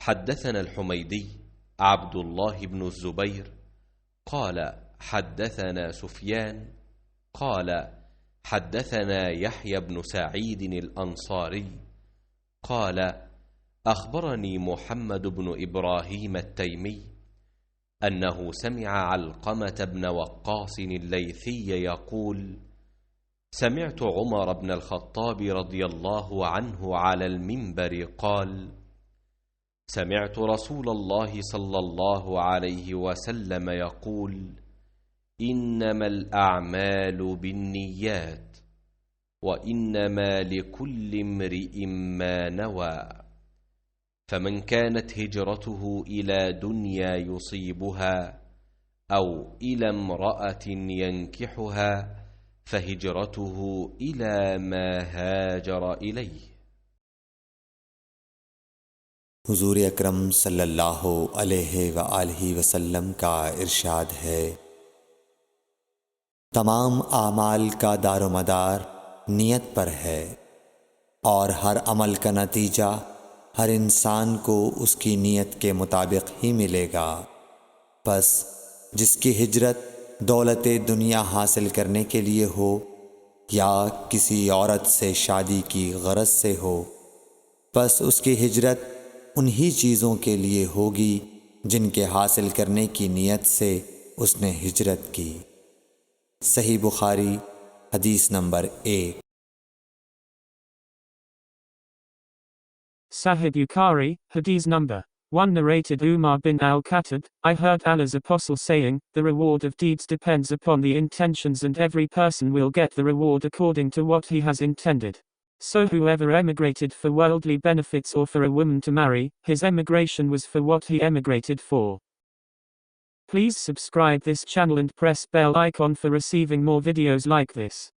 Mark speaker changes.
Speaker 1: حدثنا الحميدي عبد الله بن الزبير قال حدثنا سفيان قال حدثنا يحيى بن سعيد الأنصاري قال أخبرني محمد بن إبراهيم التيمي أنه سمع علقمة بن وقاص الليثي يقول: سمعت عمر بن الخطاب رضي الله عنه على المنبر قال: سمعت رسول الله صلى الله عليه وسلم يقول: إنما الأعمال بالنيات وإنما لكل امرئ ما نوى، فمن كانت هجرته إلى دنيا يصيبها أو إلى امرأة ينكحها فهجرته إلى ما هاجر إليه.
Speaker 2: हुजूर अकरम सल्लल्लाहु अलैहि वसल्लम का इरशाद है, तमाम आमाल का दारोमदार नियत पर है और हर अमल का नतीजा हर इंसान को उसकी नियत के मुताबिक ही मिलेगा। बस जिसकी हिजरत दौलत दुनिया हासिल करने के लिए हो या किसी औरत से शादी की गरज से हो, बस उसकी हिजरत उन्हीं चीज़ों के लिए होगी जिनके हासिल करने की नियत से उसने हिजरत की। सही बुखारी हदीस नंबर 1।
Speaker 3: Sahih Bukhari, Hadith number 1 narrated Umar bin al-Khattab, I heard Allah's Apostle saying, the reward of deeds depends upon the intentions and every person will get the reward according to what he has intended. So whoever emigrated for worldly benefits or for a woman to marry, his emigration was for what he emigrated for. Please subscribe this channel and press bell icon for receiving more videos like this.